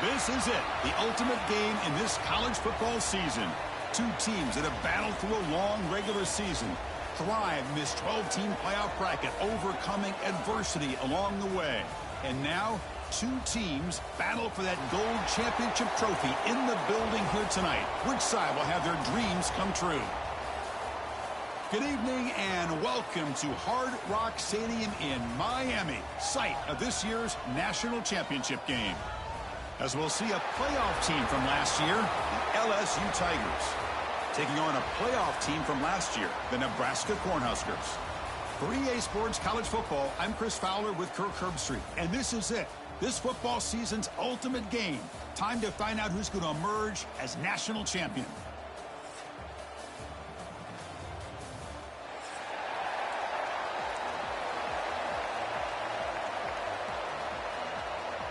This is it, the ultimate game in this college football season. Two teams that have battled through a long regular season, thrived in this 12-team playoff bracket, overcoming adversity along the way. And now, two teams battle for that gold championship trophy in the building here tonight. Which side will have their dreams come true? Good evening and welcome to Hard Rock Stadium in Miami, site of this year's national championship game. As we'll see a playoff team from last year, the LSU Tigers, taking on a playoff team from last year, the Nebraska Cornhuskers. For EA Sports College Football, I'm Chris Fowler with Kirk Herbstreit, and this is it. This football season's ultimate game. Time to find out who's going to emerge as national champion.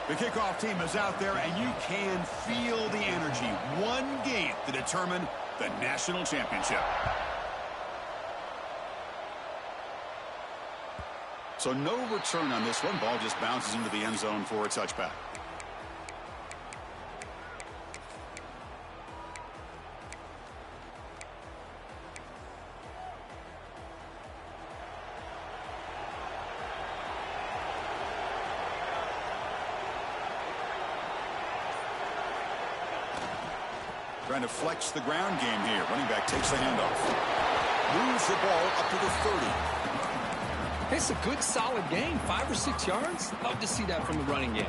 The kickoff team is out there, and you can feel the energy. One game to determine the national championship. So no return on this one. Ball just bounces into the end zone for a touchback. Trying to flex the ground game here. Running back takes the handoff. Moves the ball up to the 30. It's a good, solid game. 5 or 6 yards. Love to see that from the running game.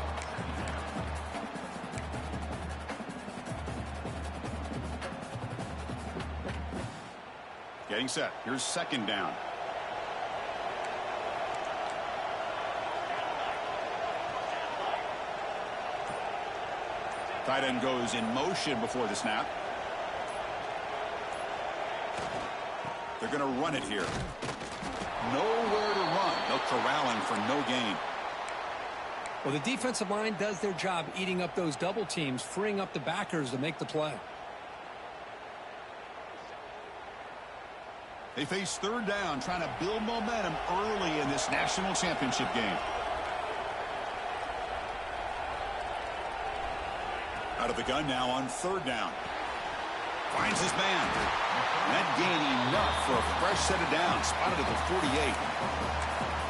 Getting set. Here's second down. Tight end goes in motion before the snap. They're going to run it here. Nowhere to run. No corralling for no gain. Well, the defensive line does their job eating up those double teams, freeing up the backers to make the play. They face third down, trying to build momentum early in this national championship game. Out of the gun now on third down. Finds his man. That gain enough for a fresh set of downs. Spotted at the 48.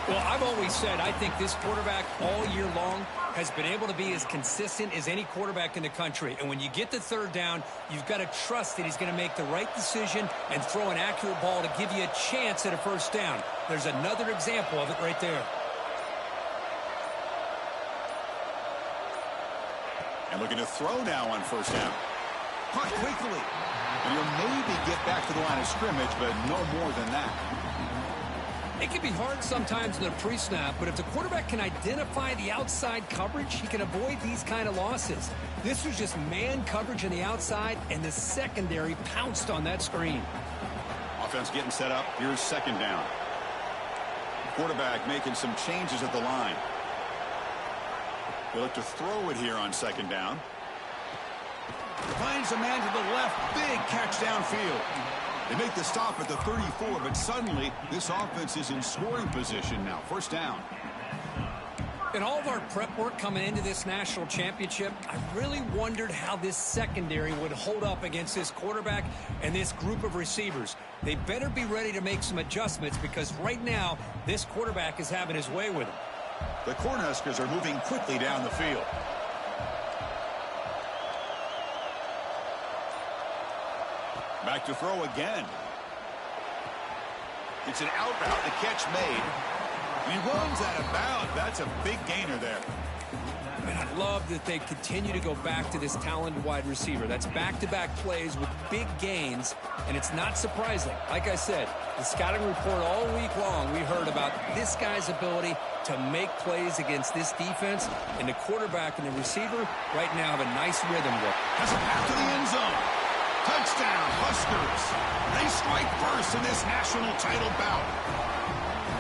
Well, I've always said I think this quarterback all year long has been able to be as consistent as any quarterback in the country. And when you get to third down, you've got to trust that he's going to make the right decision and throw an accurate ball to give you a chance at a first down. There's another example of it right there. And looking to throw now on first down. Caught quickly. And he'll maybe get back to the line of scrimmage, but no more than that. It can be hard sometimes in the pre-snap, but if the quarterback can identify the outside coverage, he can avoid these kind of losses. This was just man coverage on the outside, and the secondary pounced on that screen. Offense getting set up. Here's second down. Quarterback making some changes at the line. They look to throw it here on second down. Finds a man to the left. Big catch downfield. They make the stop at the 34, but suddenly this offense is in scoring position now. First down. In all of our prep work coming into this national championship, I really wondered how this secondary would hold up against this quarterback and this group of receivers. They better be ready to make some adjustments because right now this quarterback is having his way with them. The Cornhuskers are moving quickly down the field. Back to throw again. It's an out route. The catch made. He runs out of bounds. That's a big gainer there. And I love that they continue to go back to this talented wide receiver. That's back-to-back plays with big gains, and it's not surprising. Like I said, the scouting report all week long, we heard about this guy's ability to make plays against this defense, and the quarterback and the receiver right now have a nice rhythm with it. Has a path to the end zone. Touchdown, Huskers. They strike first in this national title bout.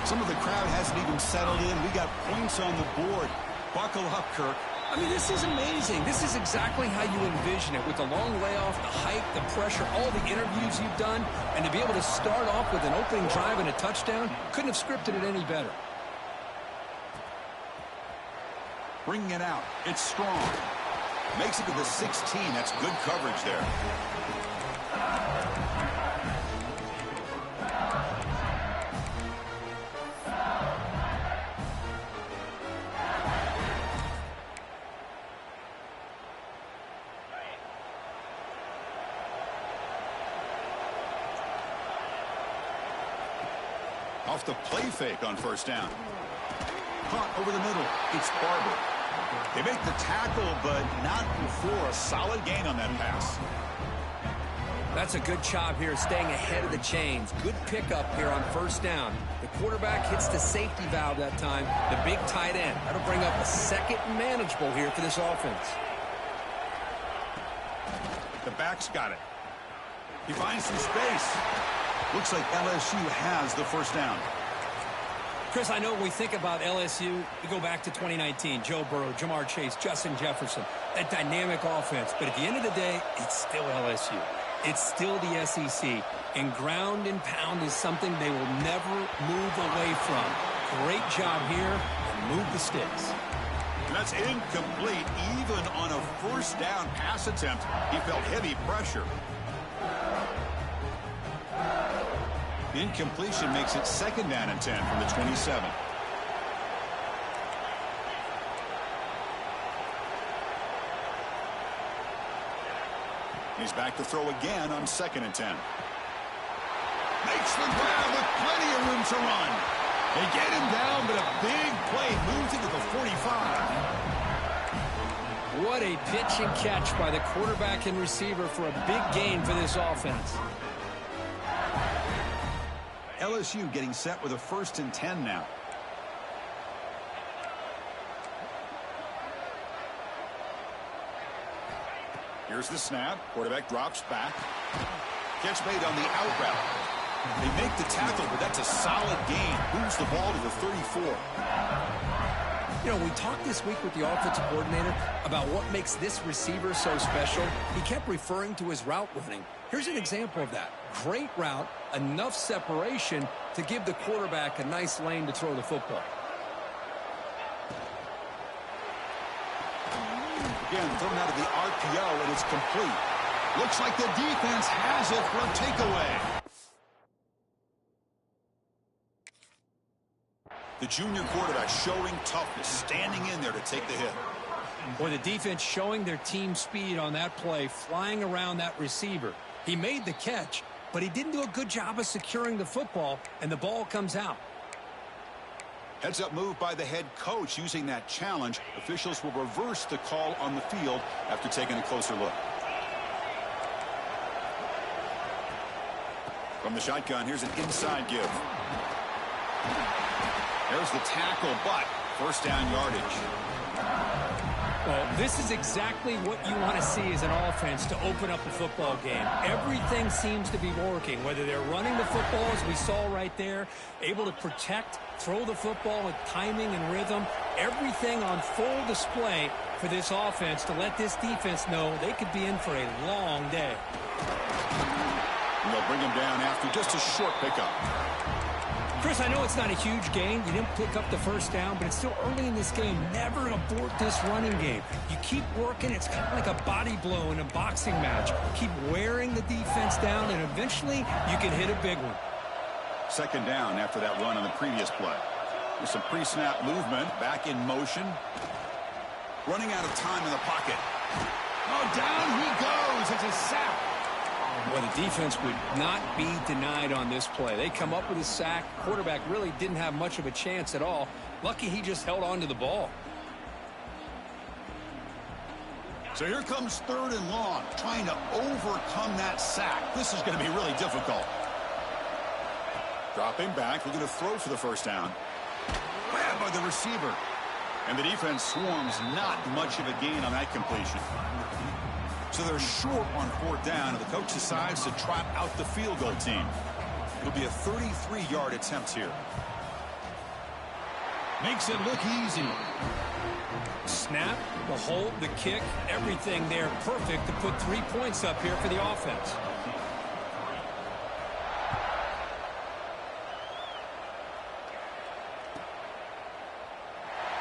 Some of the crowd hasn't even settled in. We got points on the board. Buckle up, Kirk. I mean, this is amazing. This is exactly how you envision it, with the long layoff, the hype, the pressure, all the interviews you've done, and to be able to start off with an opening drive and a touchdown, couldn't have scripted it any better. Bringing it out. It's strong. Makes it to the 16. That's good coverage there. Off the play fake on first down. Caught over the middle. It's Barber. They make the tackle, but not before a solid gain on that pass. That's a good job here, staying ahead of the chains. Good pickup here on first down. The quarterback hits the safety valve that time. The big tight end. That'll bring up a second and manageable here for this offense. The back's got it. He finds some space. Looks like LSU has the first down. Chris, I know when we think about LSU, we go back to 2019. Joe Burrow, Jamar Chase, Justin Jefferson. That dynamic offense. But at the end of the day, it's still LSU. It's still the SEC. And ground and pound is something they will never move away from. Great job here. And move the sticks. And that's incomplete. Even on a first down pass attempt, he felt heavy pressure. Incompletion makes it second down and 10 from the 27. He's back to throw again on second and 10. Makes the grab with plenty of room to run. They get him down, but a big play moves into the 45. What a pitch and catch by the quarterback and receiver for a big gain for this offense. LSU getting set with a first and 10 now. Here's the snap. Quarterback drops back. Catch made on the out route. They make the tackle, but that's a solid gain. Moves the ball to the 34. You know, we talked this week with the offensive coordinator about what makes this receiver so special. He kept referring to his route running. Here's an example of that. Great route, enough separation to give the quarterback a nice lane to throw the football. Again, thrown out of the RPO, and it's complete. Looks like the defense has it for a takeaway. The junior quarterback showing toughness, standing in there to take the hit. Boy, the defense showing their team speed on that play, flying around that receiver. He made the catch, but he didn't do a good job of securing the football, and the ball comes out. Heads-up move by the head coach using that challenge. Officials will reverse the call on the field after taking a closer look. From the shotgun, here's an inside give. There's the tackle, but first down yardage. Well, this is exactly what you want to see as an offense to open up the football game. Everything seems to be working, whether they're running the football, as we saw right there, able to protect, throw the football with timing and rhythm. Everything on full display for this offense to let this defense know they could be in for a long day. And they'll bring him down after just a short pickup. Chris, I know it's not a huge gain. You didn't pick up the first down, but it's still early in this game. Never abort this running game. You keep working. It's kind of like a body blow in a boxing match. Keep wearing the defense down, and eventually you can hit a big one. Second down after that run on the previous play. With some pre-snap movement, back in motion. Running out of time in the pocket. Oh, down he goes. It's a sack. Well, the defense would not be denied on this play. They come up with a sack. Quarterback really didn't have much of a chance at all. Lucky he just held on to the ball. So here comes third and long, trying to overcome that sack. This is going to be really difficult. Dropping back, looking to throw for the first down. Grabbed by the receiver. And the defense swarms, not much of a gain on that completion. So they're short on fourth down, and the coach decides to trot out the field goal team. It'll be a 33-yard attempt here. Makes it look easy. Snap, the hold, the kick, everything there perfect to put 3 points up here for the offense.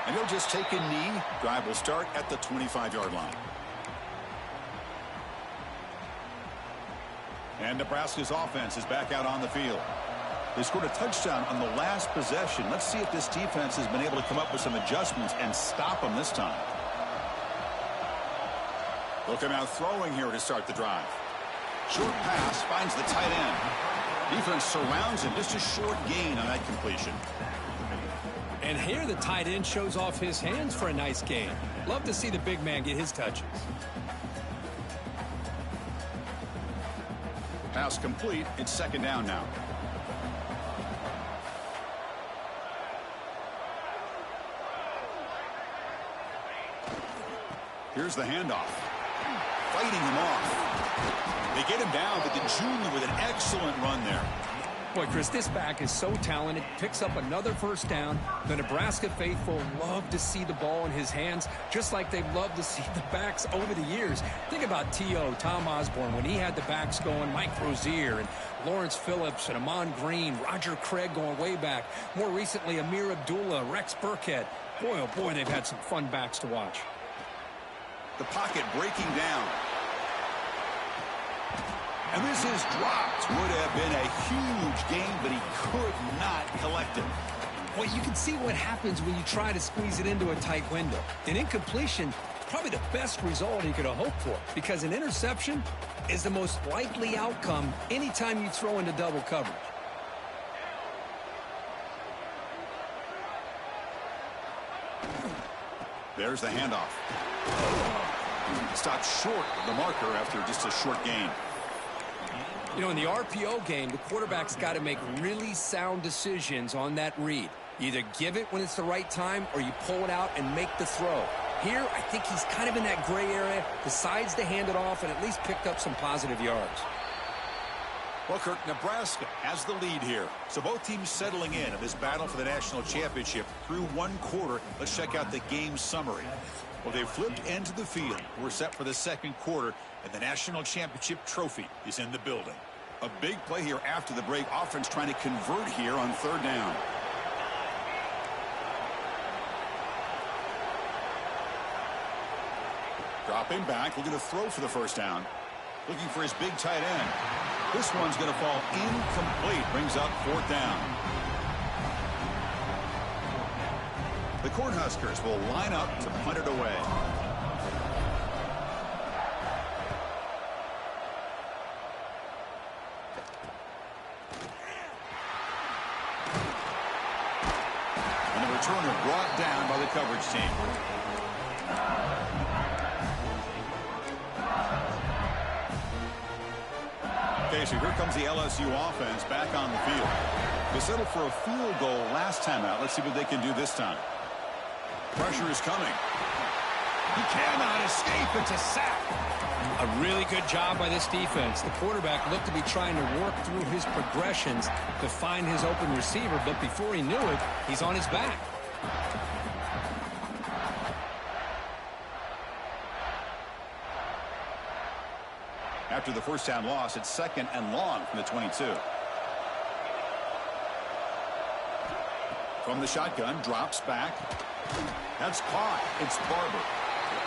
And he'll just take a knee. Drive will start at the 25-yard line. And Nebraska's offense is back out on the field. They scored a touchdown on the last possession. Let's see if this defense has been able to come up with some adjustments and stop them this time. Look him out throwing here to start the drive. Short pass finds the tight end. Defense surrounds him. Just a short gain on that completion. And here the tight end shows off his hands for a nice gain. Love to see the big man get his touches. Pass complete. It's second down now. Here's the handoff. Fighting him off. They get him down, but the junior with an excellent run there. Boy, Chris, this back is so talented. Picks up another first down. The Nebraska faithful love to see the ball in his hands, just like they've loved to see the backs over the years. Think about T.O., Tom Osborne, when he had the backs going, Mike Rozier and Lawrence Phillips and Amon Green, Roger Craig going way back. More recently, Amir Abdullah, Rex Burkhead. Boy, oh boy, they've had some fun backs to watch. The pocket breaking down. And this is dropped. Would have been a huge gain, but he could not collect it. Well, you can see what happens when you try to squeeze it into a tight window. An incompletion, probably the best result he could have hoped for, because an interception is the most likely outcome anytime you throw into double coverage. There's the handoff. Stopped short of the marker after just a short gain. You know, in the RPO game, the quarterback's got to make really sound decisions on that read. You either give it when it's the right time or you pull it out and make the throw. Here, I think he's kind of in that gray area, decides to hand it off and at least picked up some positive yards. Well, Kirk, Nebraska has the lead here. So both teams settling in this battle for the national championship through one quarter. Let's check out the game summary. Well, they've flipped into the field. We're set for the second quarter, and the national championship trophy is in the building. A big play here after the break. Offense trying to convert here on third down. Dropping back, looking to throw for the first down. Looking for his big tight end. This one's going to fall incomplete. Brings up fourth down. The Cornhuskers will line up to punt it away. And the returner brought down by the coverage team. Okay, so here comes the LSU offense back on the field. They settled for a field goal last time out. Let's see what they can do this time. Pressure is coming. He cannot escape. It's a sack. A really good job by this defense. The quarterback looked to be trying to work through his progressions to find his open receiver, but before he knew it, he's on his back. After the first down loss, it's second and long from the 22. From the shotgun, drops back. That's caught. It's Barber.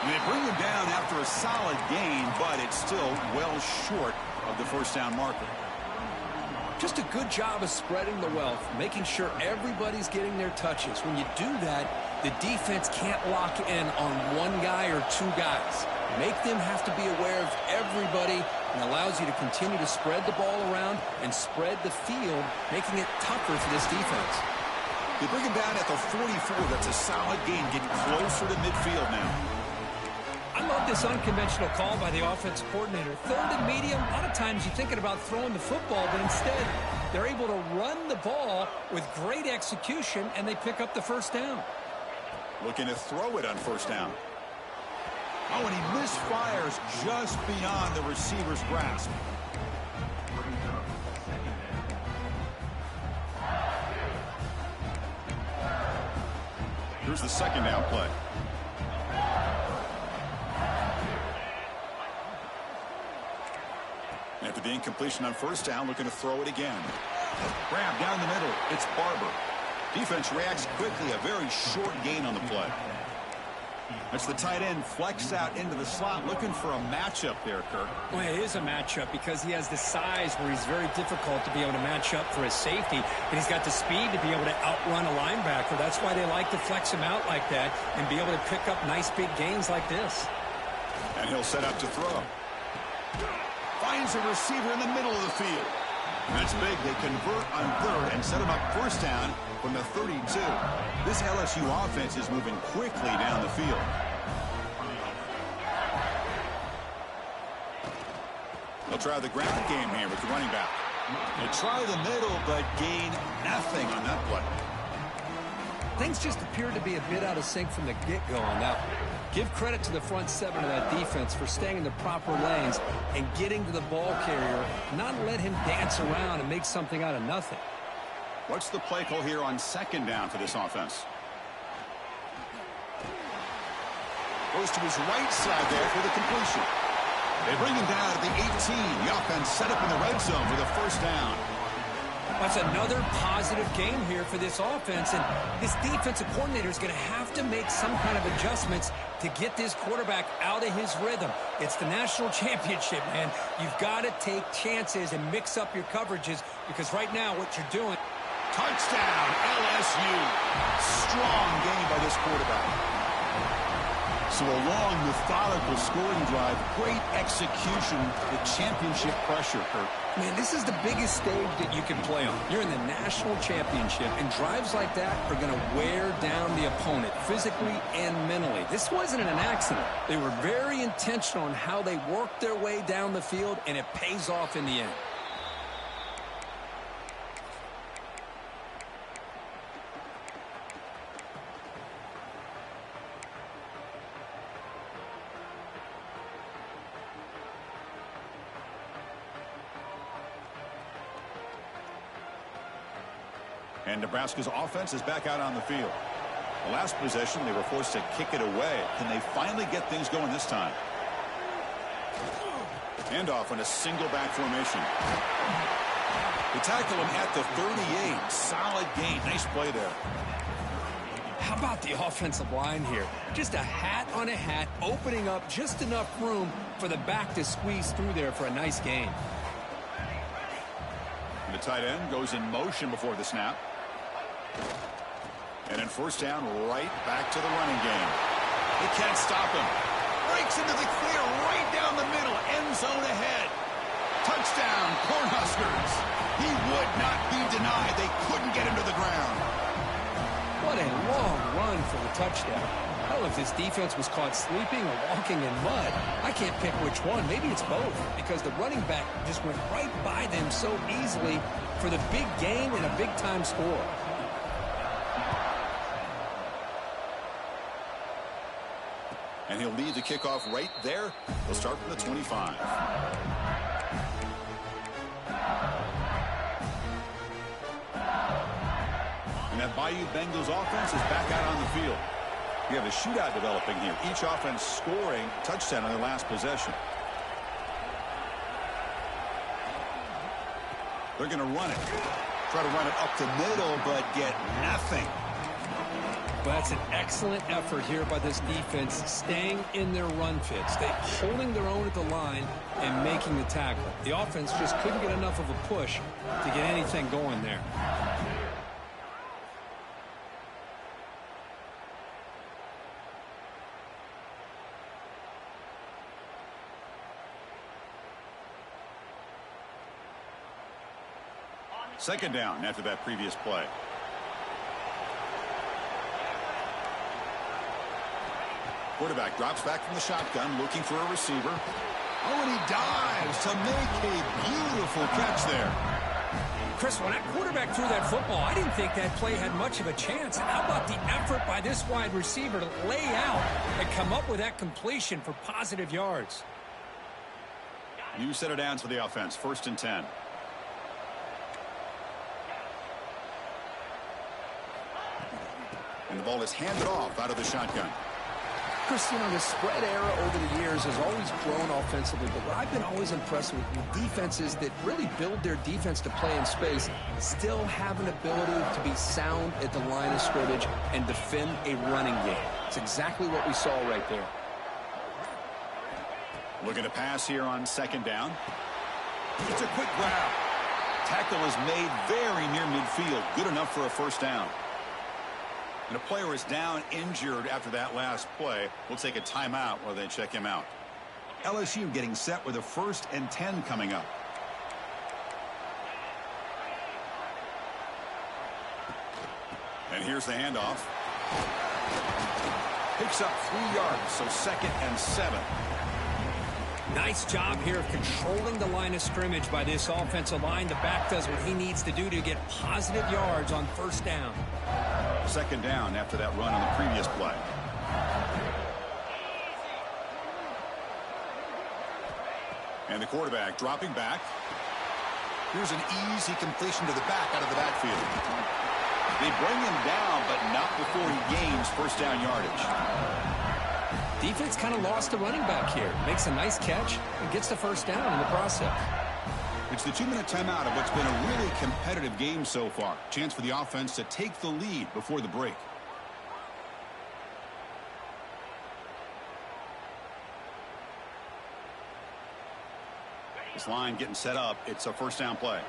And they bring him down after a solid gain, but it's still well short of the first down marker. Just a good job of spreading the wealth, making sure everybody's getting their touches. When you do that, the defense can't lock in on one guy or two guys. Make them have to be aware of everybody, and allows you to continue to spread the ball around and spread the field, making it tougher for this defense. They bring him down at the 44. That's a solid gain, getting closer to midfield now. I love this unconventional call by the offensive coordinator. Third and medium, a lot of times you're thinking about throwing the football, but instead they're able to run the ball with great execution, and they pick up the first down. Looking to throw it on first down. Oh, and he misfires just beyond the receiver's grasp. Here's the second down play. After the incompletion on first down, looking to throw it again. Grab down the middle. It's Barber. Defense reacts quickly. A very short gain on the play. That's the tight end flexed out into the slot, looking for a matchup there, Kirk. Well, it is a matchup because he has the size where he's very difficult to be able to match up for his safety, and he's got the speed to be able to outrun a linebacker. That's why they like to flex him out like that and be able to pick up nice big gains like this. And he'll set up to throw. Finds a receiver in the middle of the field. That's big. They convert on third and set him up first down from the 32. This LSU offense is moving quickly down the field. They'll try the ground game here with the running back. They try the middle, but gain nothing on that play. Things just appeared to be a bit out of sync from the get-go on that one. Give credit to the front seven of that defense for staying in the proper lanes and getting to the ball carrier, not let him dance around and make something out of nothing. What's the play call here on second down for this offense? Goes to his right side there for the completion. They bring him down at the 18. The offense set up in the red zone for the first down. That's another positive game here for this offense, and this defensive coordinator is going to have to make some kind of adjustments to get this quarterback out of his rhythm. It's the national championship, man. You've got to take chances and mix up your coverages because right now what you're doing. Touchdown, LSU. Strong game by this quarterback. So a long, methodical scoring drive. Great execution. The championship pressure, Kurt. Man, this is the biggest stage that you can play on. You're in the national championship, and drives like that are going to wear down the opponent physically and mentally. This wasn't an accident. They were very intentional on how they worked their way down the field, and it pays off in the end. And Nebraska's offense is back out on the field. The last possession, they were forced to kick it away. Can they finally get things going this time? Handoff in a single back formation. They tackle him at the 38. Solid gain. Nice play there. How about the offensive line here? Just a hat on a hat, opening up just enough room for the back to squeeze through there for a nice gain. And the tight end goes in motion before the snap. And then first down, right back to the running game. They can't stop him. Breaks into the clear right down the middle. End zone ahead. Touchdown, Cornhuskers. He would not be denied. They couldn't get him to the ground. What a long run for the touchdown. I don't know if this defense was caught sleeping or walking in mud. I can't pick which one. Maybe it's both, because the running back just went right by them so easily for the big gain and a big-time score. And he'll lead the kickoff right there. They'll start from the 25. And that Bayou Bengals offense is back out on the field. We have a shootout developing here. Each offense scoring a touchdown on their last possession. They're going to run it. Try to run it up the middle, but get nothing. But that's an excellent effort here by this defense, staying in their run fits. They holding their own at the line and making the tackle. The offense just couldn't get enough of a push to get anything going there. Second down after that previous play. Quarterback drops back from the shotgun, looking for a receiver. Oh, and he dives to make a beautiful catch there. Chris, when that quarterback threw that football, I didn't think that play had much of a chance. How about the effort by this wide receiver to lay out and come up with that completion for positive yards? New set of downs for the offense. 1st and 10. And the ball is handed off out of the shotgun. Chris, you know, the spread era over the years has always grown offensively, but what I've been always impressed with defenses that really build their defense to play in space still have an ability to be sound at the line of scrimmage and defend a running game. It's exactly what we saw right there. Looking to pass here on second down. It's a quick grab. Tackle is made very near midfield. Good enough for a first down. And a player is down injured after that last play. We'll take a timeout while they check him out. LSU getting set with a 1st and 10 coming up. And here's the handoff. Picks up 3 yards, so 2nd and 7. Nice job here of controlling the line of scrimmage by this offensive line. The back does what he needs to do to get positive yards on first down. 2nd down after that run on the previous play. And the quarterback dropping back. Here's an easy completion to the back out of the backfield. They bring him down, but not before he gains first down yardage. Defense kind of lost the running back here. Makes a nice catch and gets the first down in the process. It's the 2-minute timeout of what's been a really competitive game so far. Chance for the offense to take the lead before the break. This line getting set up. It's a first down play.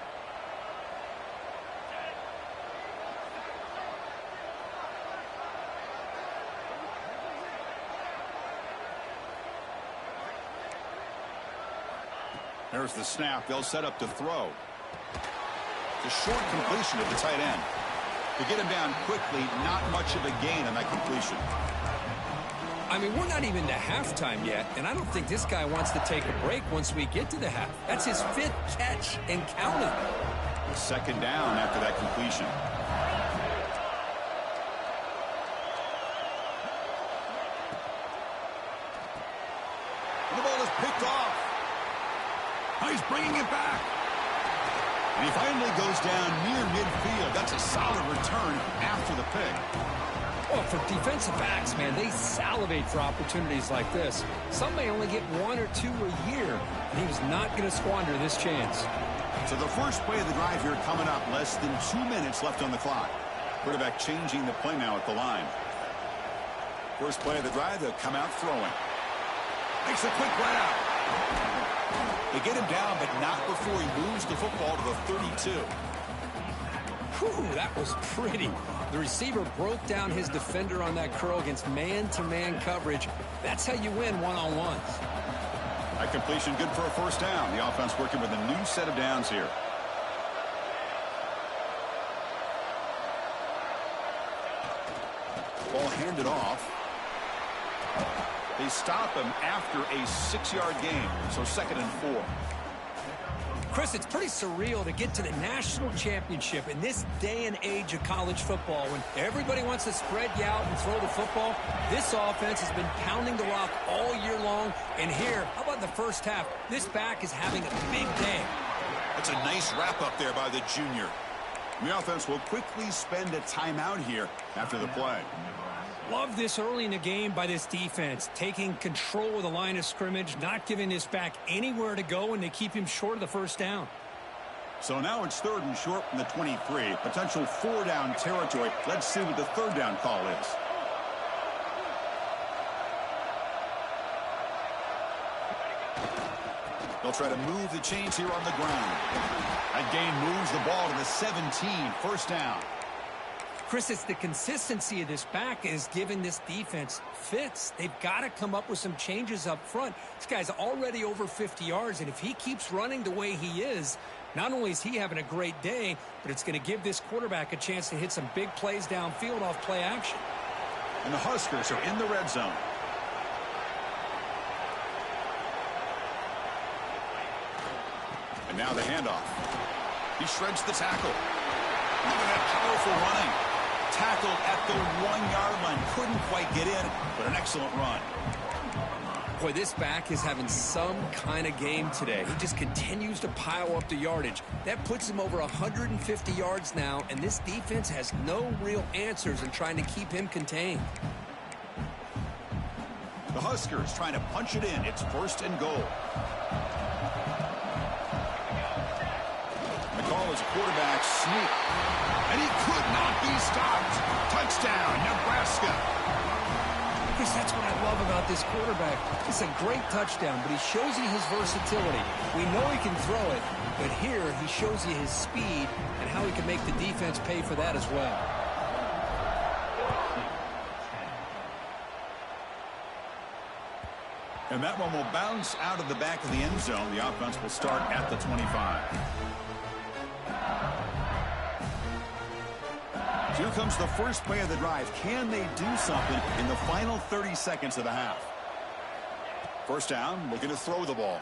There's the snap. They'll set up to throw. The short completion of the tight end. To get him down quickly, not much of a gain on that completion. I mean, we're not even to halftime yet, and I don't think this guy wants to take a break once we get to the half. That's his 5th catch and counting. 2nd down after that completion. And the ball is picked off. He's bringing it back. And he finally goes down near midfield. That's a solid return after the pick. Well, for defensive backs, man, they salivate for opportunities like this. Some may only get 1 or 2 a year, and he was not going to squander this chance. So the first play of the drive here coming up. Less than 2 minutes left on the clock. Quarterback changing the play now at the line. First play of the drive, they'll come out throwing. Makes a quick grab. They get him down, but not before he moves the football to the 32. Whew, that was pretty. The receiver broke down his defender on that curl against man-to-man coverage. That's how you win one-on-ones. That completion good for a first down. The offense working with a new set of downs here. Ball handed off. They stop him after a 6-yard gain, so 2nd and 4. Chris, it's pretty surreal to get to the national championship in this day and age of college football when everybody wants to spread you out and throw the football. This offense has been pounding the rock all year long, and here, how about in the first half? This back is having a big day. That's a nice wrap-up there by the junior. The offense will quickly spend a timeout here after the play. Love this early in the game by this defense, taking control of the line of scrimmage, not giving this back anywhere to go, and they keep him short of the first down. So now it's 3rd and short from the 23. Potential 4-down territory. Let's see what the 3rd down call is. They'll try to move the chains here on the ground. That gain moves the ball to the 17. First down. Chris, it's the consistency of this back is giving this defense fits. They've got to come up with some changes up front. This guy's already over 50 yards, and if he keeps running the way he is, not only is he having a great day, but it's going to give this quarterback a chance to hit some big plays downfield off play action. And the Huskers are in the red zone. And now the handoff. He shreds the tackle. Look at that powerful running. Tackled at the 1-yard line. Couldn't quite get in, but an excellent run. Boy, this back is having some kind of game today. He just continues to pile up the yardage. That puts him over 150 yards now, and this defense has no real answers in trying to keep him contained. The Huskers trying to punch it in. It's 1st and goal. McCall is a quarterback sneak. And he could not be stopped. Touchdown, Nebraska. Chris, that's what I love about this quarterback. It's a great touchdown, but he shows you his versatility. We know he can throw it, but here he shows you his speed and how he can make the defense pay for that as well. And that one will bounce out of the back of the end zone. The offense will start at the 25. Here comes the first play of the drive. Can they do something in the final 30 seconds of the half? First down, looking to throw the ball.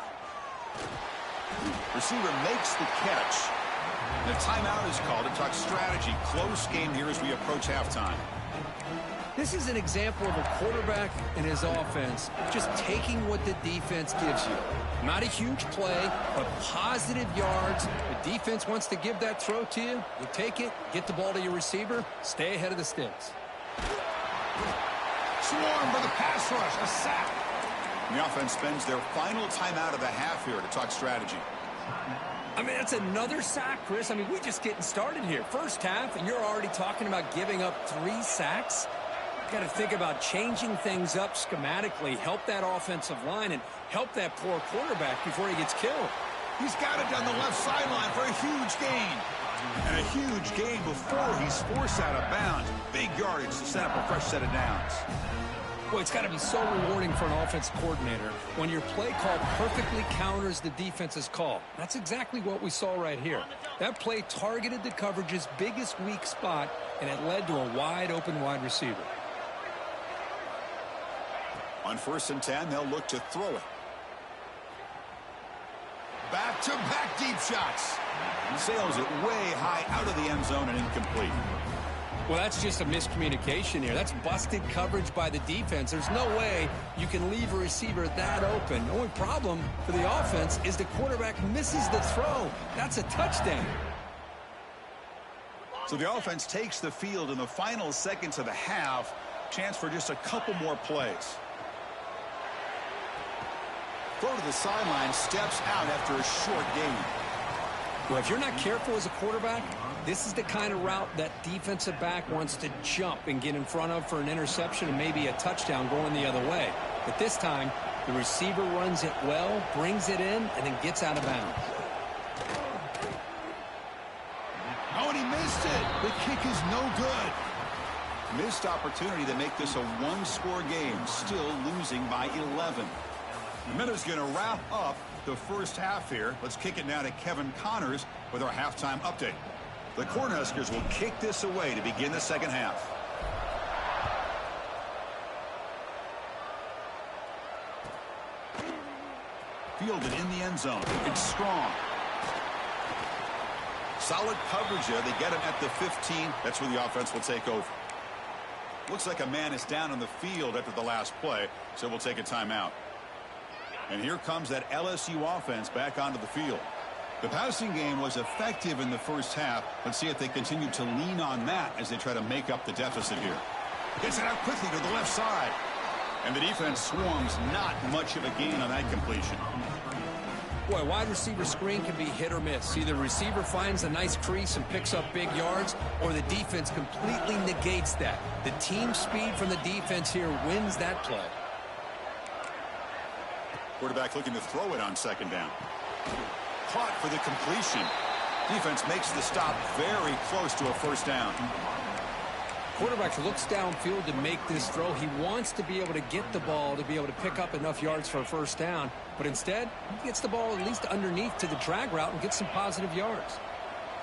Receiver makes the catch. The timeout is called to talk strategy. Close game here as we approach halftime. This is an example of a quarterback and his offense just taking what the defense gives you. Not a huge play, but positive yards. The defense wants to give that throw to you. You take it, get the ball to your receiver, stay ahead of the sticks. Swarm for the pass rush, a sack. The offense spends their final timeout of the half here to talk strategy. I mean, that's another sack, Chris. I mean, we're just getting started here. First half, and you're already talking about giving up 3 sacks. Got to think about changing things up schematically, help that offensive line, and help that poor quarterback before he gets killed. He's got it down the left sideline for a huge gain. And a huge gain before he's forced out of bounds. Big yardage to set up a fresh set of downs. Well, it's got to be so rewarding for an offense coordinator when your play call perfectly counters the defense's call. That's exactly what we saw right here. That play targeted the coverage's biggest weak spot, and it led to a wide-open wide receiver. On 1st and 10, they'll look to throw it. Back-to-back deep shots. He sails it way high out of the end zone and incomplete. Well, that's just a miscommunication here. That's busted coverage by the defense. There's no way you can leave a receiver that open. The only problem for the offense is the quarterback misses the throw. That's a touchdown. So the offense takes the field in the final seconds of the half. Chance for just a couple more plays. Throw to the sideline, steps out after a short gain. Well, if you're not careful as a quarterback, this is the kind of route that defensive back wants to jump and get in front of for an interception and maybe a touchdown going the other way. But this time, the receiver runs it well, brings it in, and then gets out of bounds. Oh, and he missed it. The kick is no good. Missed opportunity to make this a one-score game, still losing by 11. The minute's going to wrap up the first half here. Let's kick it now to Kevin Connors with our halftime update. The Cornhuskers will kick this away to begin the second half. Fielded in the end zone. It's strong. Solid coverage there. They get him at the 15. That's where the offense will take over. Looks like a man is down on the field after the last play, so we'll take a timeout. And here comes that LSU offense back onto the field. The passing game was effective in the first half. Let's see if they continue to lean on that as they try to make up the deficit here. Gets it out quickly to the left side. And the defense swarms, not much of a gain on that completion. Boy, wide receiver screen can be hit or miss. Either the receiver finds a nice crease and picks up big yards, or the defense completely negates that. The team speed from the defense here wins that play. Quarterback looking to throw it on second down. Caught for the completion. Defense makes the stop very close to a first down. Quarterback looks downfield to make this throw. He wants to be able to get the ball to be able to pick up enough yards for a first down. But instead, he gets the ball at least underneath to the drag route and gets some positive yards.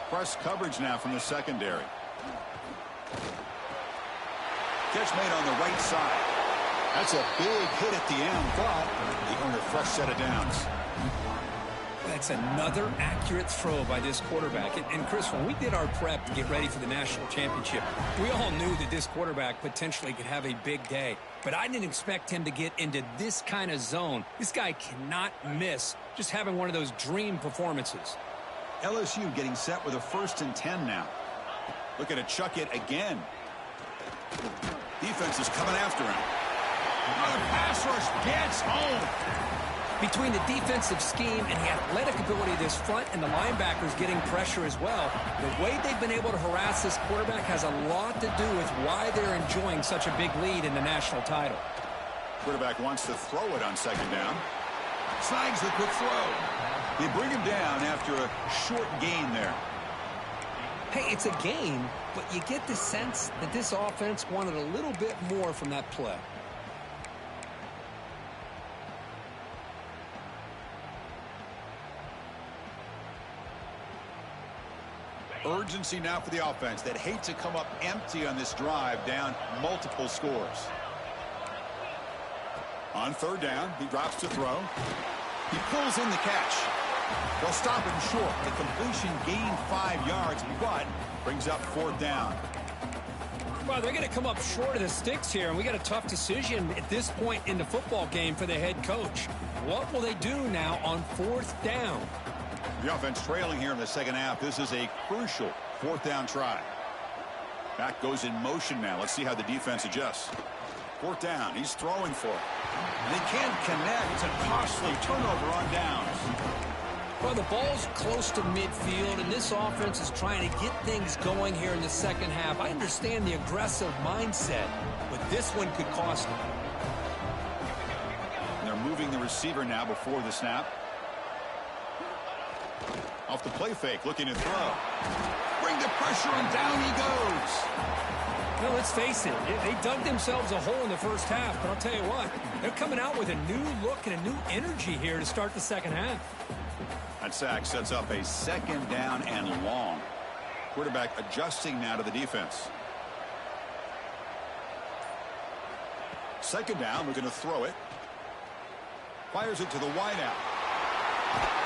Press coverage now from the secondary. Catch made on the right side. That's a big hit at the end, but they earn a fresh set of downs. That's another accurate throw by this quarterback. And Chris, when we did our prep to get ready for the national championship, we all knew that this quarterback potentially could have a big day. But I didn't expect him to get into this kind of zone. This guy cannot miss just having one of those dream performances. LSU getting set with a 1st and 10 now. Looking to chuck it again. Defense is coming after him. Another pass rush gets home. Between the defensive scheme and the athletic ability of this front and the linebackers getting pressure as well, the way they've been able to harass this quarterback has a lot to do with why they're enjoying such a big lead in the national title. Quarterback wants to throw it on second down. Snags the quick throw. They bring him down after a short gain there. Hey, it's a gain, but you get the sense that this offense wanted a little bit more from that play. Urgency now for the offense that hate to come up empty on this drive, down multiple scores. On third down, he drops to throw. He pulls in the catch. They'll stop him short. The completion gained 5 yards, but brings up fourth down. Well, they're going to come up short of the sticks here, and we got a tough decision at this point in the football game for the head coach. What will they do now on fourth down? The offense trailing here in the second half. This is a crucial fourth down try. Back goes in motion now. Let's see how the defense adjusts. Fourth down. He's throwing for it. And they can't connect. It's a costly turnover on downs. Well, the ball's close to midfield, and this offense is trying to get things going here in the second half. I understand the aggressive mindset, but this one could cost them. And they're moving the receiver now before the snap. Off the play fake, looking to throw. Bring the pressure, and down he goes. Well, let's face it, they dug themselves a hole in the first half, but I'll tell you what, they're coming out with a new look and a new energy here to start the second half. That sack sets up a second down and long. Quarterback adjusting now to the defense. Second down, looking to throw it. Fires it to the wideout.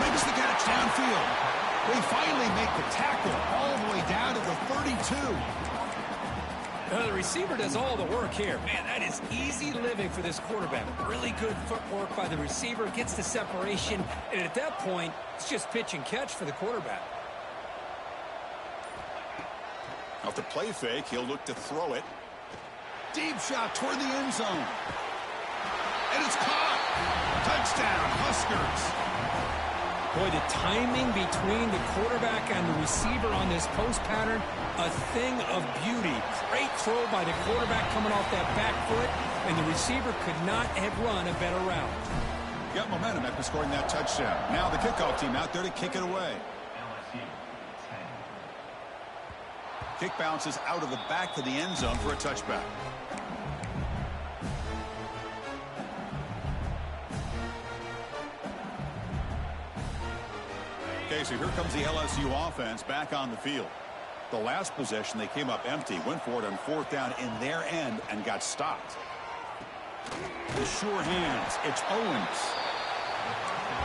Makes the catch downfield. They finally make the tackle all the way down to the 32. The receiver does all the work here. Man, that is easy living for this quarterback. Really good footwork by the receiver, gets the separation, and at that point, it's just pitch and catch for the quarterback. Off the play fake, he'll look to throw it. Deep shot toward the end zone. And it's caught. Touchdown, Huskers. Boy, the timing between the quarterback and the receiver on this post pattern, a thing of beauty. Great throw by the quarterback coming off that back foot, and the receiver could not have run a better route. Got momentum after scoring that touchdown. Now the kickoff team out there to kick it away. Kick bounces out of the back to the end zone for a touchback. Okay, so here comes the LSU offense back on the field. The last possession, they came up empty, went for it on fourth down in their end and got stopped. The sure hands, it's Owens.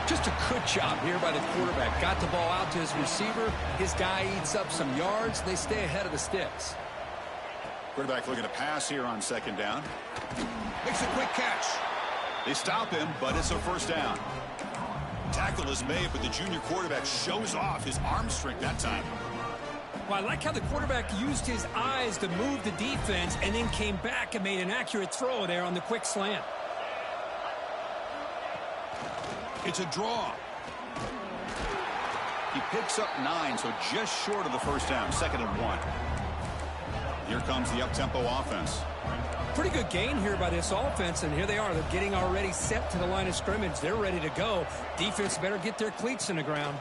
Just a good job here by the quarterback. Got the ball out to his receiver. His guy eats up some yards. They stay ahead of the sticks. Quarterback looking to pass here on second down. Makes a quick catch. They stop him, but it's a first down. Tackle is made, but the junior quarterback shows off his arm strength that time. Well, I like how the quarterback used his eyes to move the defense and then came back and made an accurate throw there on the quick slant. It's a draw. He picks up 9, so just short of the first down, 2nd and 1. Here comes the up-tempo offense. Pretty good gain here by this offense, and here they are. They're getting already set to the line of scrimmage. They're ready to go. Defense better get their cleats in the ground.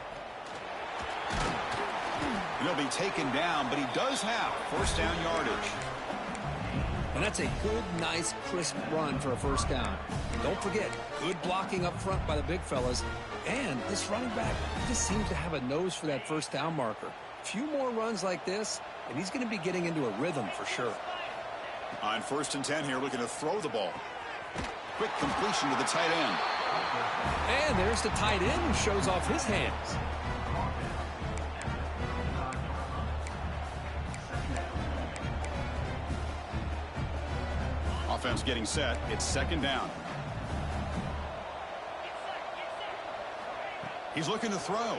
He'll be taken down, but he does have first down yardage. And that's a good, nice, crisp run for a first down. Don't forget, good blocking up front by the big fellas. And this running back just seems to have a nose for that first down marker. A few more runs like this, and he's going to be getting into a rhythm for sure. On 1st and 10 here, looking to throw the ball. Quick completion to the tight end. And there's the tight end who shows off his hands. Offense getting set. It's 2nd down. He's looking to throw.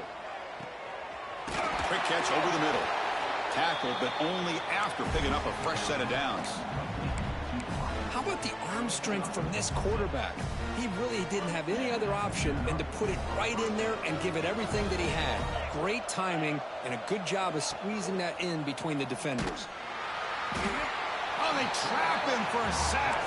Quick catch over the middle. Tackle, but only after picking up a fresh set of downs. How about the arm strength from this quarterback? He really didn't have any other option than to put it right in there and give it everything that he had. Great timing and a good job of squeezing that in between the defenders. Oh, they trap him for a sack.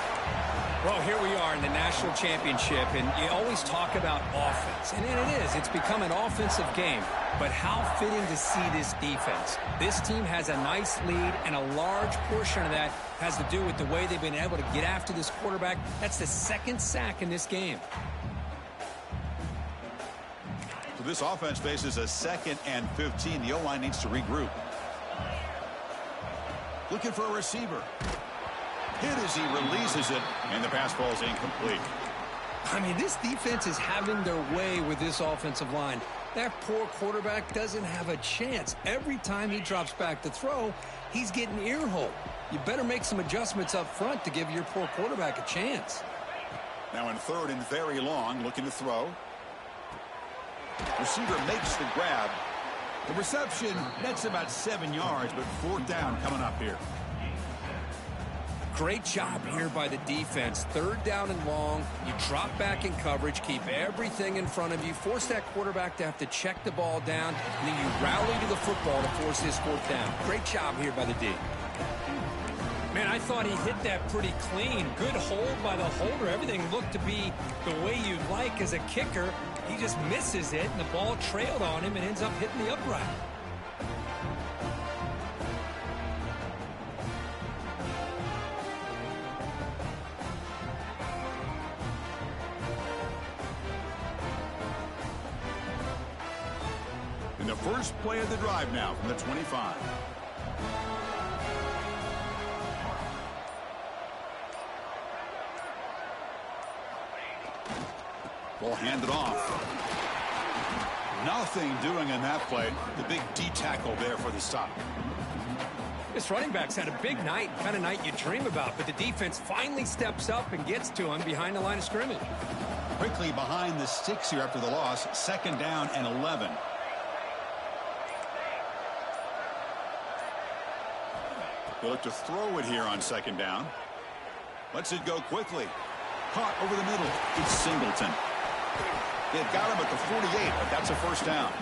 Well, here we are in the national championship, and you always talk about offense. And it is. It's become an offensive game. But how fitting to see this defense. This team has a nice lead, and a large portion of that has to do with the way they've been able to get after this quarterback. That's the second sack in this game. So this offense faces a 2nd and 15. The O-line needs to regroup. Looking for a receiver. Hit as he releases it, and the pass ball is incomplete. I mean, this defense is having their way with this offensive line. That poor quarterback doesn't have a chance. Every time he drops back to throw, he's getting ear-hole. You better make some adjustments up front to give your poor quarterback a chance. Now in 3rd and very long, looking to throw. Receiver makes the grab. The reception, that's about 7 yards, but 4th down coming up here. Great job here by the defense. 3rd down and long. You drop back in coverage, keep everything in front of you, force that quarterback to have to check the ball down, and then you rally to the football to force his 4th down. Great job here by the D. Man, I thought he hit that pretty clean. Good hold by the holder. Everything looked to be the way you'd like as a kicker. He just misses it, and the ball trailed on him and ends up hitting the upright. In the first play of the drive now from the 25. Ball handed off. Nothing doing in that play. The big D tackle there for the stop. This running back's had a big night, kind of night you dream about, but the defense finally steps up and gets to him behind the line of scrimmage. Quickly behind the sticks here after the loss. 2nd down and 11. They look to throw it here on 2nd down. Lets it go quickly. Caught over the middle. It's Singleton. They've got him at the 48, but that's a 1st down.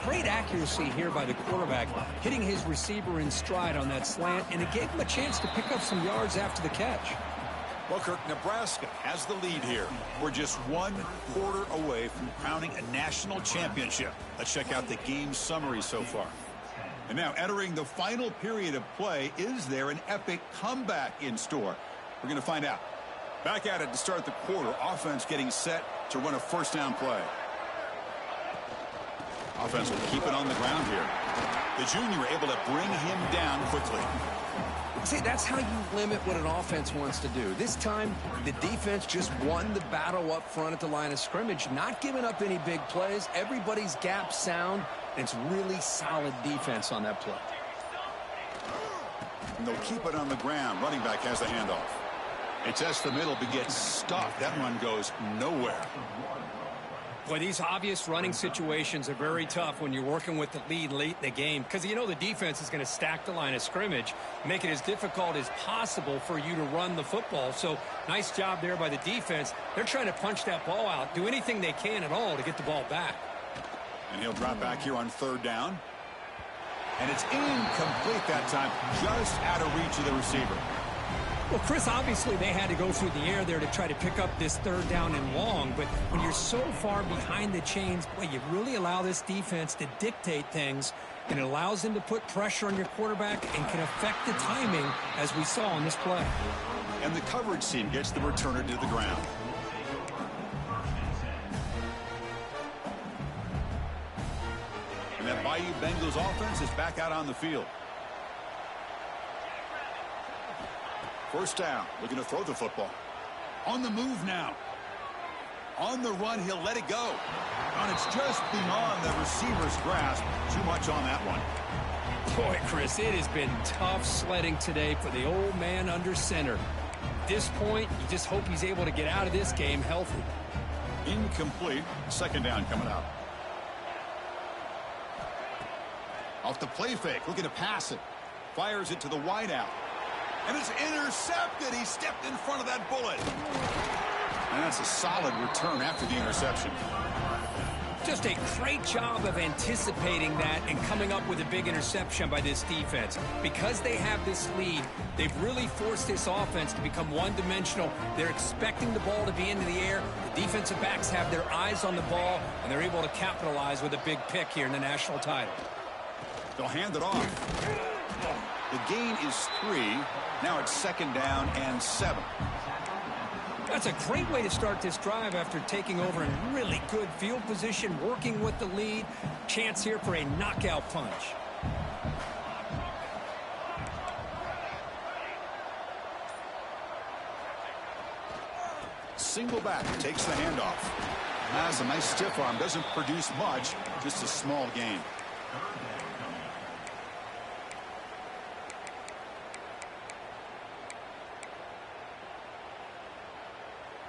Great accuracy here by the quarterback, hitting his receiver in stride on that slant, and it gave him a chance to pick up some yards after the catch. Well, Kirk, Nebraska has the lead here. We're just 1 quarter away from crowning a national championship. Let's check out the game summary so far. And now entering the final period of play, is there an epic comeback in store? We're going to find out. Back at it to start the quarter. Offense getting set to run a 1st down play. Offense will keep it on the ground here. The junior able to bring him down quickly. See, that's how you limit what an offense wants to do. This time, the defense just won the battle up front at the line of scrimmage, not giving up any big plays. Everybody's gap sound, and it's really solid defense on that play. And they'll keep it on the ground. Running back has the handoff. It tests the middle but gets stuffed. That one goes nowhere. Boy, these obvious running situations are very tough when you're working with the lead late in the game, because you know the defense is going to stack the line of scrimmage, make it as difficult as possible for you to run the football. So nice job there by the defense. They're trying to punch that ball out, do anything they can at all to get the ball back. And he'll drop back here on 3rd down. And it's incomplete that time, just out of reach of the receiver. Well, Chris, obviously they had to go through the air there to try to pick up this 3rd down and long, but when you're so far behind the chains, boy, you really allow this defense to dictate things, and it allows them to put pressure on your quarterback and can affect the timing, as we saw on this play. And the coverage team gets the returner to the ground. And that Bayou Bengals offense is back out on the field. 1st down, looking to throw the football. On the move now. On the run, he'll let it go. And it's just beyond the receiver's grasp. Too much on that one. Boy, Chris, it has been tough sledding today for the old man under center. At this point, you just hope he's able to get out of this game healthy. Incomplete. 2nd down coming up. Off the play fake, looking to pass it. Fires it to the wideout. And it's intercepted. He stepped in front of that bullet. And that's a solid return after the interception. Just a great job of anticipating that and coming up with a big interception by this defense. Because they have this lead, they've really forced this offense to become one-dimensional. They're expecting the ball to be into the air. The defensive backs have their eyes on the ball, and they're able to capitalize with a big pick here in the national title. They'll hand it off. The gain is 3. Now it's 2nd down and 7. That's a great way to start this drive after taking over in really good field position, working with the lead. Chance here for a knockout punch. Single back takes the handoff. Has a nice stiff arm. Doesn't produce much. Just a small gain.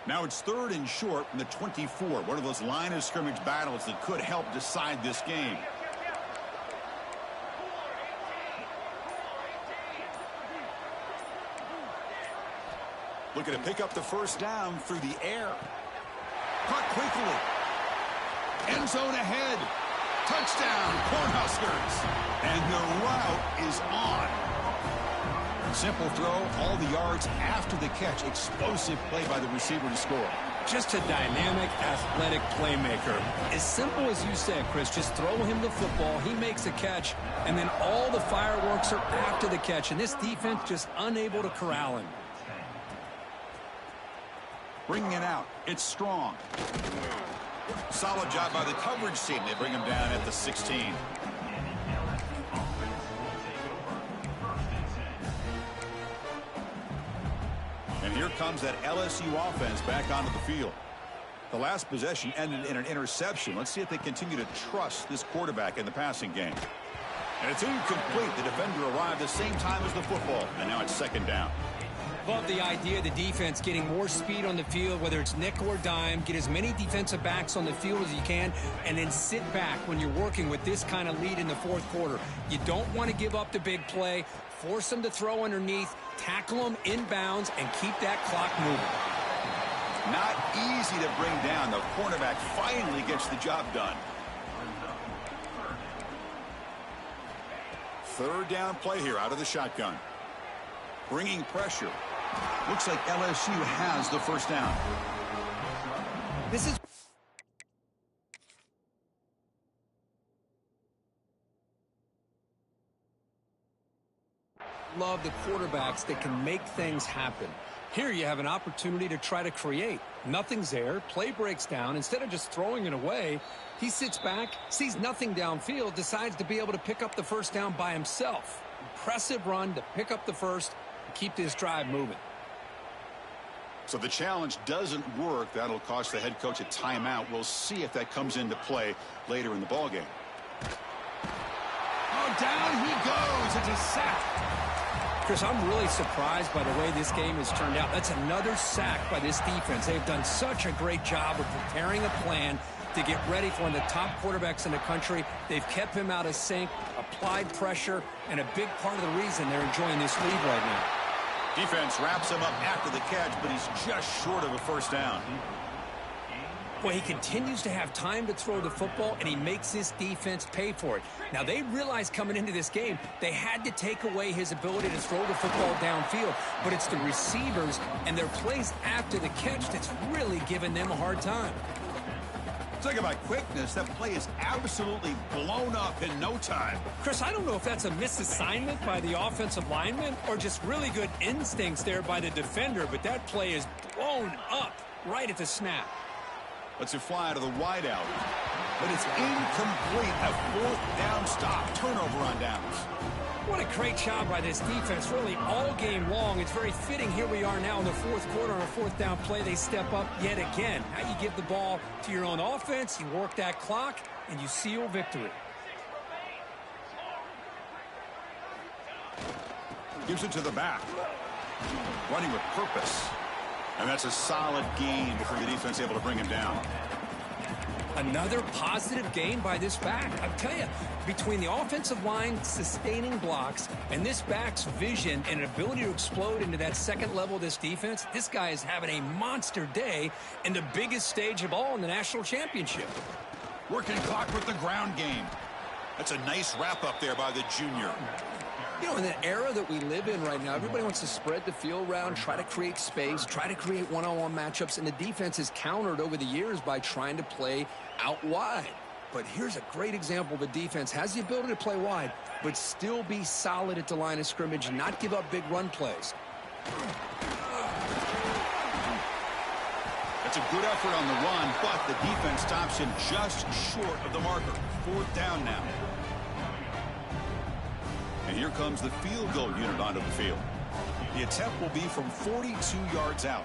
Now it's 3rd and short from the 24. One of those line of scrimmage battles that could help decide this game. Looking to pick up the first down through the air. Caught quickly. End zone ahead. Touchdown, Cornhuskers. And the route is on. Simple throw, all the yards after the catch. Explosive play by the receiver to score. Just a dynamic, athletic playmaker. As simple as you said, Chris, just throw him the football, he makes a catch, and then all the fireworks are after the catch, and this defense just unable to corral him. Bringing it out. It's Strong. Solid job by the coverage team. They bring him down at the 16. And here comes that LSU offense back onto the field. The last possession ended in an interception. Let's see if they continue to trust this quarterback in the passing game. And it's incomplete. The defender arrived the same time as the football. And now it's 2nd down. Love the idea of the defense getting more speed on the field, whether it's nickel or dime. Get as many defensive backs on the field as you can, and then sit back when you're working with this kind of lead in the 4th quarter. You don't want to give up the big play. Force them to throw underneath, tackle them inbounds, and keep that clock moving. Not easy to bring down. The cornerback finally gets the job done. 3rd down play here out of the shotgun. Bringing pressure. Looks like LSU has the first down. This is love the quarterbacks that can make things happen. Here you have an opportunity to try to create. Nothing's there. Play breaks down. Instead of just throwing it away, he sits back, sees nothing downfield, decides to be able to pick up the first down by himself. Impressive run to pick up the first and keep this drive moving. So the challenge doesn't work. That'll cost the head coach a timeout. We'll see if that comes into play later in the ballgame. Oh, down he goes. It's a sack. Chris, I'm really surprised by the way this game has turned out. That's another sack by this defense. They've done such a great job of preparing a plan to get ready for one of the top quarterbacks in the country. They've kept him out of sync, applied pressure, and a big part of the reason they're enjoying this lead right now. Defense wraps him up after the catch, but he's just short of a first down. Well, he continues to have time to throw the football, and he makes this defense pay for it. Now, they realized coming into this game they had to take away his ability to throw the football downfield, but it's the receivers and their plays after the catch that's really giving them a hard time. Talk about quickness. That play is absolutely blown up in no time. Chris, I don't know if that's a misassignment by the offensive lineman or just really good instincts there by the defender, but that play is blown up right at the snap. Lets it fly to the wideout. But it's incomplete. A 4th down stop. Turnover on downs. What a great job by this defense, really all game long. It's very fitting. Here we are now in the 4th quarter on a 4th down play. They step up yet again. Now you give the ball to your own offense, you work that clock, and you seal victory. Gives it to the back. Running with purpose. And that's a solid gain before the defense able to bring him down. Another positive gain by this back. I'll tell you, between the offensive line sustaining blocks and this back's vision and ability to explode into that second level of this defense, this guy is having a monster day in the biggest stage of all in the national championship. Working clock with the ground game. That's a nice wrap up there by the junior. You know, in the era that we live in right now, everybody wants to spread the field around, try to create space, try to create one-on-one matchups, and the defense is countered over the years by trying to play out wide. But here's a great example of a defense has the ability to play wide, but still be solid at the line of scrimmage and not give up big run plays. That's a good effort on the run, but the defense stops him just short of the marker. 4th down now. And here comes the field goal unit onto the field. The attempt will be from 42 yards out.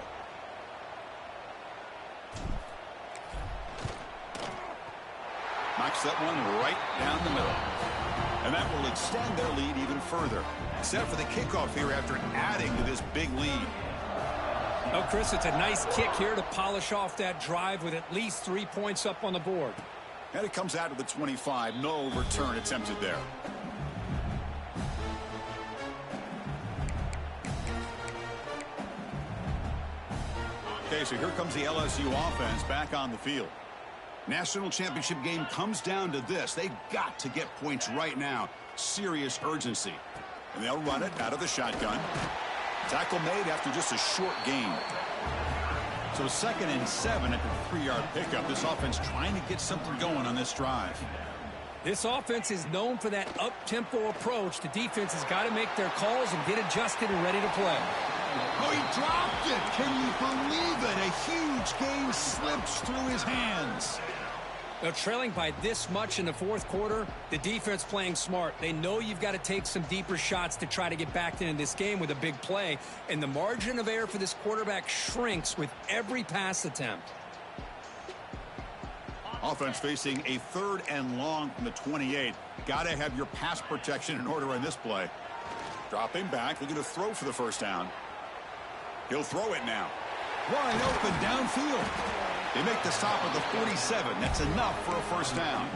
Knocks that one right down the middle. And that will extend their lead even further. Set for the kickoff here after adding to this big lead. Oh, Chris, it's a nice kick here to polish off that drive with at least 3 points up on the board. And it comes out of the 25. No return attempted there. Okay, so here comes the LSU offense back on the field. National championship game comes down to this. They've got to get points right now. Serious urgency. And they'll run it out of the shotgun. Tackle made after just a short gain. So 2nd and 7 at the 3-yard pickup. This offense trying to get something going on this drive. This offense is known for that up-tempo approach. The defense has got to make their calls and get adjusted and ready to play. Oh, he dropped it. Can you believe it? A huge gain slips through his hands. Now, trailing by this much in the 4th quarter, the defense playing smart. They know you've got to take some deeper shots to try to get back into this game with a big play. And the margin of error for this quarterback shrinks with every pass attempt. Offense facing a 3rd and long from the 28. Got to have your pass protection in order on this play. Dropping back, looking to throw for the 1st down. He'll throw it now. Wide open downfield. They make the stop at the 47. That's enough for a 1st down.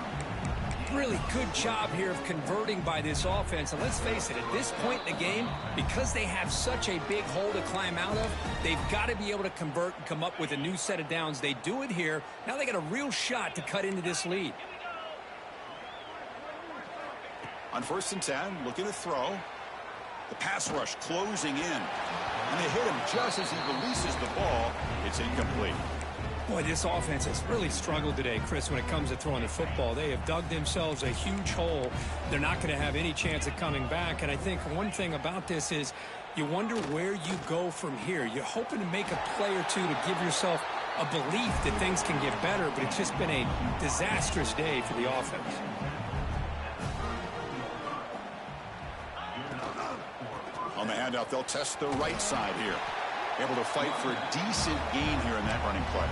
Really good job here of converting by this offense. And let's face it, at this point in the game, because they have such a big hole to climb out of, they've got to be able to convert and come up with a new set of downs. They do it here. Now they got a real shot to cut into this lead. On 1st and 10, looking to throw. The pass rush closing in. And they hit him just as he releases the ball. It's incomplete. Boy, this offense has really struggled today, Chris, when it comes to throwing the football. They have dug themselves a huge hole. They're not going to have any chance of coming back. And I think one thing about this is you wonder where you go from here. You're hoping to make a play or two to give yourself a belief that things can get better, but it's just been a disastrous day for the offense. On the handout, they'll test the right side here. Able to fight for a decent gain here in that running play.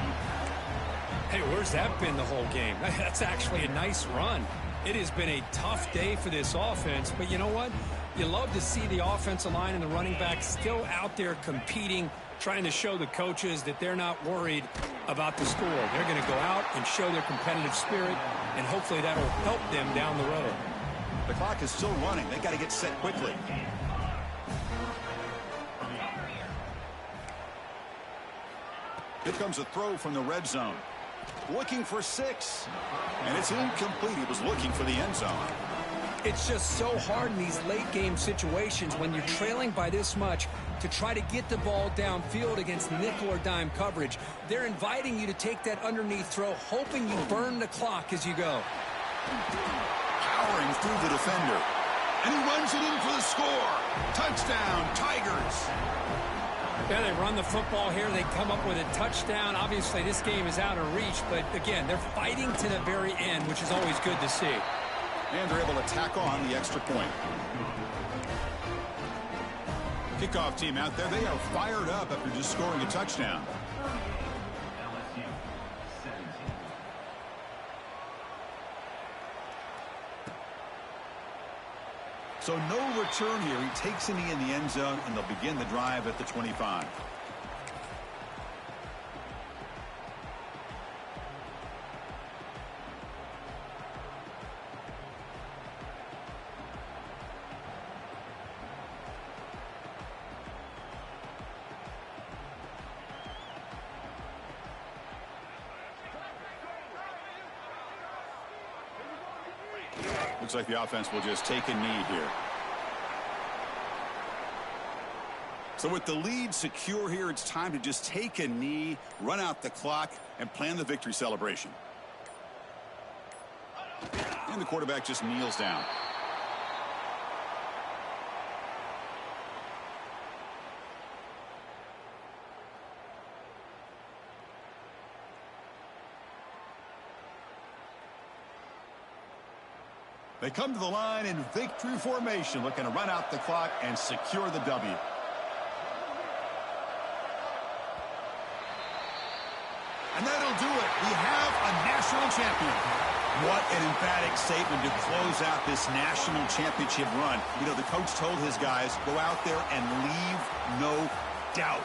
Hey, where's that been the whole game? That's actually a nice run. It has been a tough day for this offense, but you know what? You love to see the offensive line and the running back still out there competing, trying to show the coaches that they're not worried about the score. They're going to go out and show their competitive spirit, and hopefully that'll help them down the road. The clock is still running. They got to get set quickly. Here comes a throw from the red zone. Looking for 6. And it's incomplete. He was looking for the end zone. It's just so hard in these late game situations when you're trailing by this much to try to get the ball downfield against nickel or dime coverage. They're inviting you to take that underneath throw, hoping you burn the clock as you go. Powering through the defender. And he runs it in for the score. Touchdown, Tigers. Yeah, they run the football here. They come up with a touchdown. Obviously, this game is out of reach, but again, they're fighting to the very end, which is always good to see. And they're able to tack on the extra point. Kickoff team out there. They are fired up after just scoring a touchdown. So no return here. He takes a knee in the end zone, and they'll begin the drive at the 25. Looks like the offense will just take a knee here. So with the lead secure here, it's time to just take a knee, run out the clock, and plan the victory celebration. And the quarterback just kneels down. They come to the line in victory formation, looking to run out the clock and secure the W. And that'll do it. We have a national champion. What an emphatic statement to close out this national championship run. You know, the coach told his guys, go out there and leave no doubt.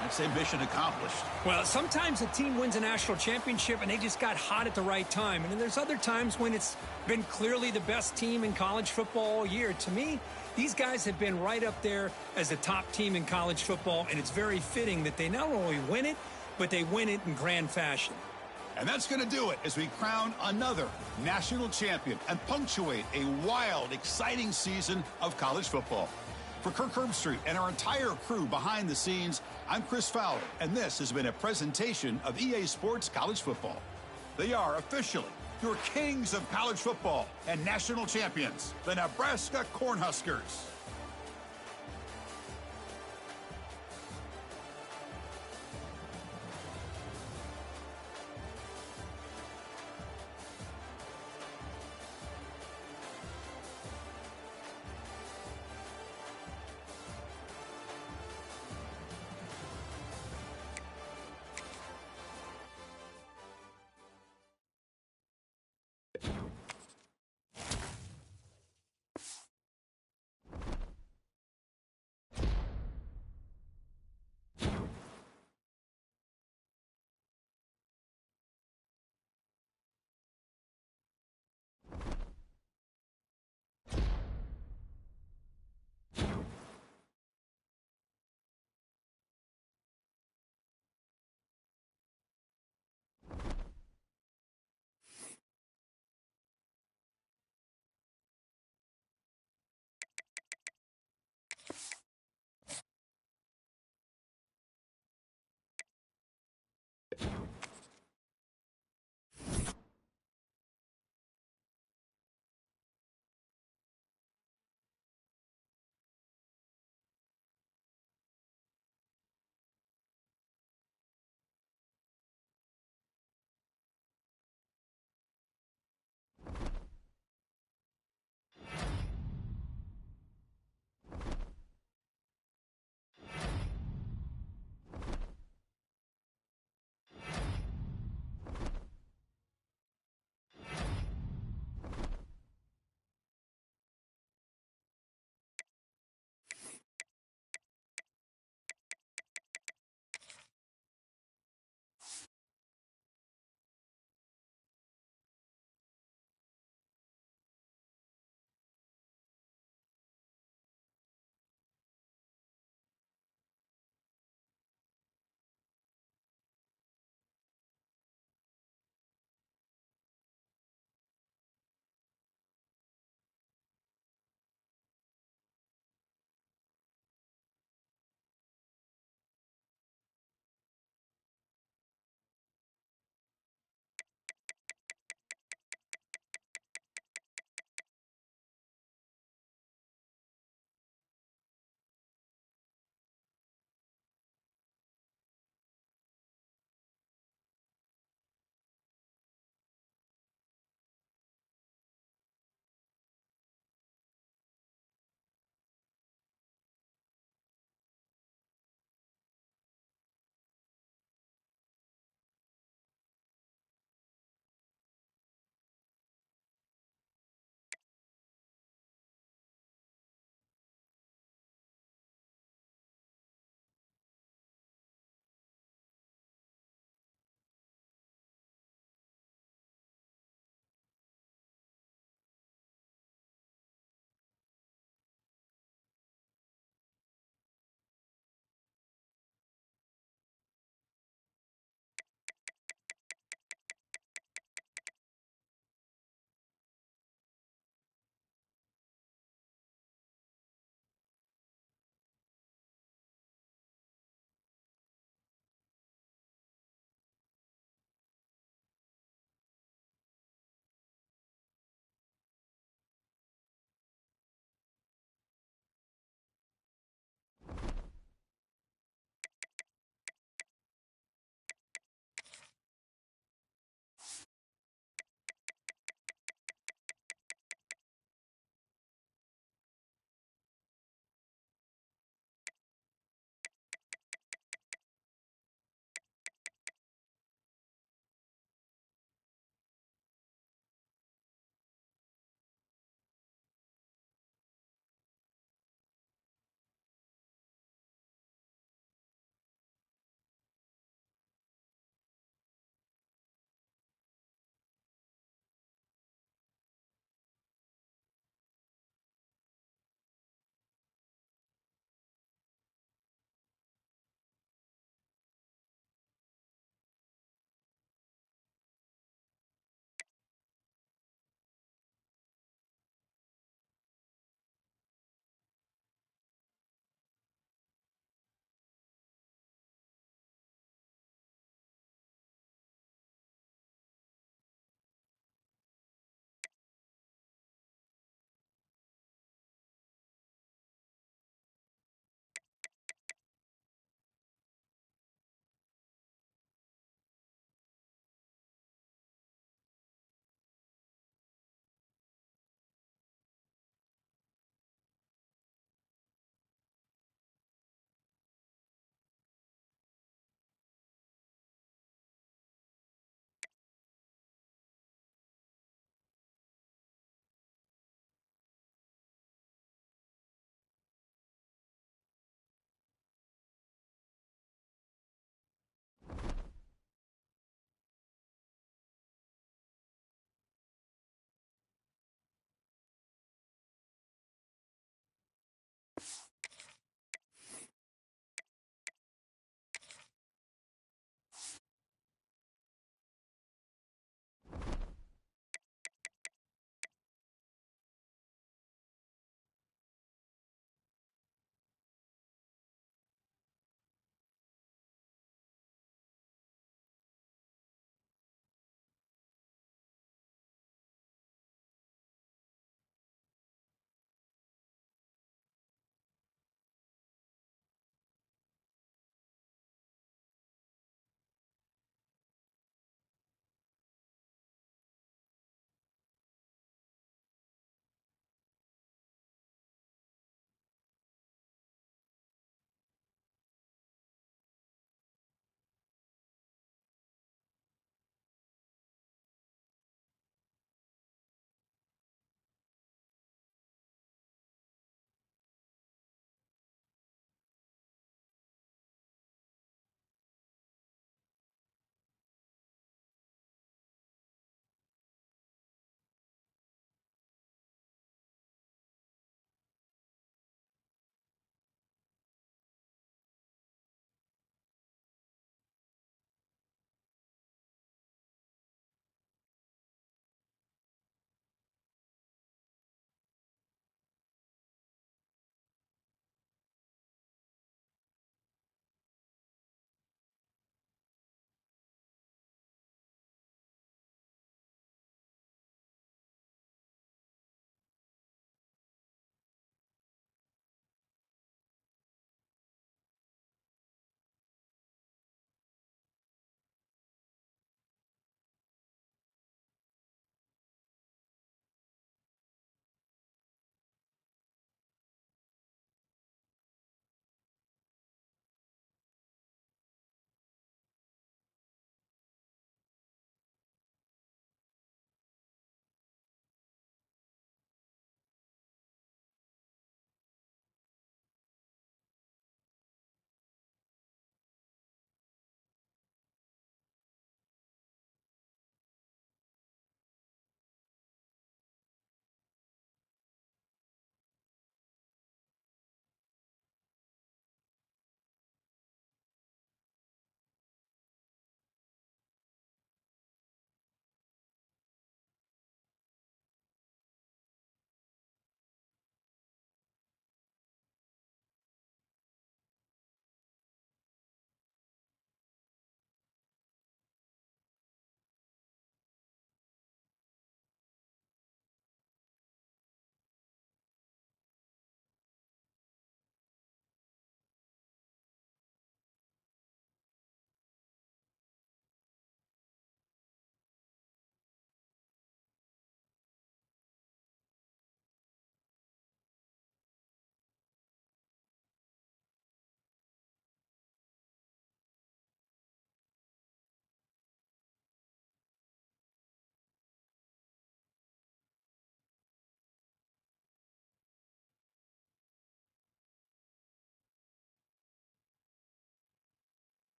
I'd say mission accomplished. Well, sometimes a team wins a national championship and they just got hot at the right time. And then there's other times when it's been clearly the best team in college football all year. To me, these guys have been right up there as the top team in college football, and it's very fitting that they not only win it, but they win it in grand fashion. And that's going to do it as we crown another national champion and punctuate a wild, exciting season of college football. For Kirk Herbstreit and our entire crew behind the scenes, I'm Chris Fowler, and this has been a presentation of EA Sports College Football. They are officially your kings of college football and national champions, the Nebraska Cornhuskers.